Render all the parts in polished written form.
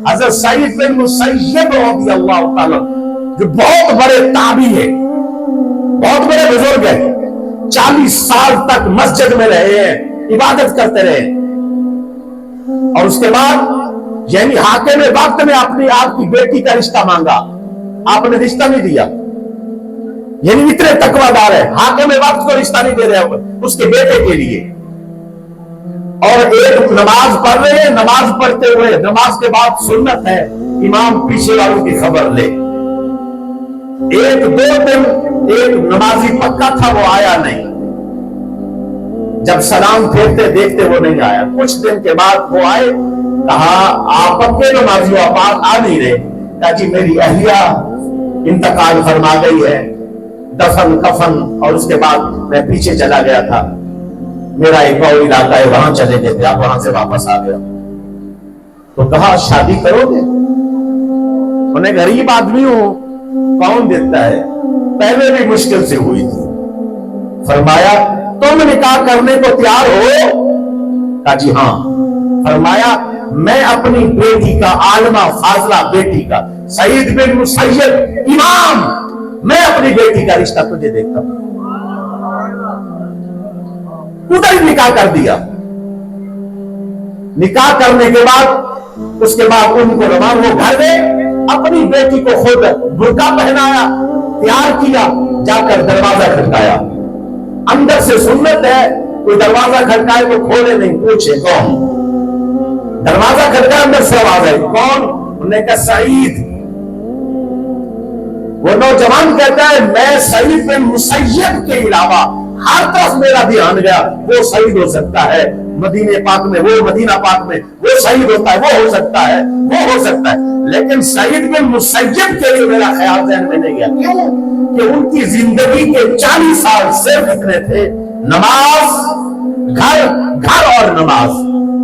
حضرت سعید بن مسیب رضی اللہ تعالیٰ جو بہت بڑے تابعی ہیں، بہت بڑے بزرگ ہیں، 40 سال تک مسجد میں رہے ہیں، عبادت کرتے رہے، اور اس کے بعد یعنی حاکم وقت میں اپنی آپ کی بیٹی کا رشتہ مانگا، آپ نے رشتہ نہیں دیا، یعنی اتنے تقوی دار ہے، حاکم وقت کو رشتہ نہیں دے رہے اس کے بیٹے کے لیے، اور ایک نماز پڑھ رہے ہیں، نماز پڑھتے ہوئے نماز کے بعد سنت ہے امام پیچھے والوں کی خبر لے، ایک دو دن ایک نمازی پکا تھا وہ آیا نہیں، جب سلام پھیرتے دیکھتے وہ نہیں آیا، کچھ دن کے بعد وہ آئے، کہا آپ پکے نمازی ہو، آپ آ نہیں رہے، کہا جی میری اہلیہ انتقال فرما گئی ہے، دفن کفن، اور اس کے بعد میں پیچھے چلا گیا تھا، میرا ایک اور علاقہ ہے وہاں چلے گئے تھے، آپ وہاں سے واپس آ گیا، تو کہا شادی کرو گے؟ انہیں غریب آدمی ہوں کون دیتا ہے، پہلے بھی مشکل سے ہوئی تھی، فرمایا تم نکاح کرنے کو تیار ہو؟ کہا جی ہاں، فرمایا میں اپنی بیٹی کا عالمہ فاضلہ بیٹی کا سعید بن مسیب امام، میں اپنی بیٹی کا رشتہ تجھے دیکھتا ہوں، ادھر ہی نکاح کر دیا، نکاح کرنے کے بعد اس کے بعد ان کو روان ہو گھر گئے، اپنی بیٹی کو خود برقع پہنایا، تیار کیا، جا کر دروازہ کھٹکایا، اندر سے سنت ہے کوئی دروازہ کھٹکائے تو کھولے نہیں، پوچھے کون، دروازہ کھٹکایا اندر سے آواز آئی، کون؟ انہوں نے کہا سعید، وہ نوجوان کہتا ہے میں سعید بن مسیب کے علاوہ ہر طرف میرا دھیان گیا، وہ شہید ہو سکتا ہے مدینہ پاک میں، وہ مدینہ پاک میں وہ شہید ہوتا ہے، وہ ہو سکتا ہے، وہ ہو سکتا ہے، لیکن سعید بن مسیب کے لیے میرا خیال ذہن میں نہیں گیا، کیوں کہ ان کی زندگی کے 40 سال صرف اتنے تھے، نماز، گھر اور نماز،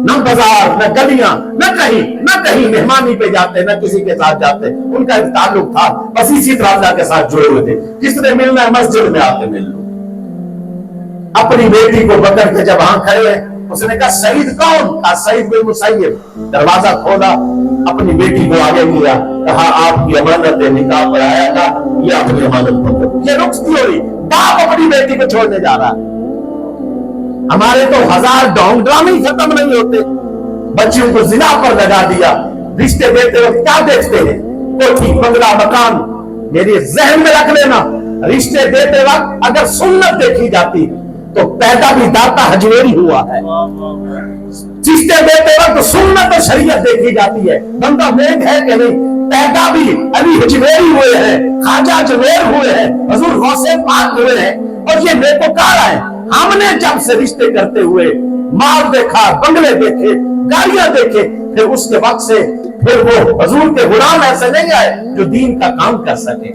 نہ بازار، نہ گلیاں، نہ کہیں مہمانی پہ جاتے، نہ کسی کے ساتھ جاتے، ان کا ایک تعلق تھا، بس اسی طرح اللہ کے ساتھ جڑے ہوئے تھے، جس نے ملنا ہے مسجد میں آ کے مل لو۔ اپنی بیٹی کو پکڑ کے جب وہاں کھڑے، اس نے کہا سعید کون؟ کہا سعید بن مسیب، دروازہ کھولا، اپنی بیٹی کو آگے کیا، کہا آپ کی امانت نکاح پر آیا تھا، یہ اپنی امانت پکڑو، یہ رخص نہیں ہو رہی، باپ اپنی بیٹی کو چھوڑنے جا رہا ہے۔ ہمارے تو 1000 ڈھونگ ڈرامے ختم نہیں ہوتے، بچیوں کو زنا پر لگا دیا، رشتے دیتے وقت کیا دیکھتے ہیں؟ کوٹھی، بنگلہ، مکان، میری ذہن میں رکھ لینا، رشتے دیتے وقت اگر سنت دیکھی جاتی تو پیدا بھی داتا حجویری ہوا ہے، رشتے دیتے وقت سنت اور شریعت دیکھی جاتی ہے، بندہ نیک ہے کہ نہیں، پیدا بھی علی حجویری ہوئے ہیں، خواجہ جویر ہوئے ہیں، حضور غوث پاک ہوئے ہیں، اور یہ نیکوکار ہیں۔ ہم نے جب سے رشتے کرتے ہوئے مال دیکھا، بنگلے دیکھے، گاڑیاں دیکھے، پھر اس کے وقت سے پھر وہ حضور کے غلام ایسے نہیں آئے جو دین کا کام کر سکے۔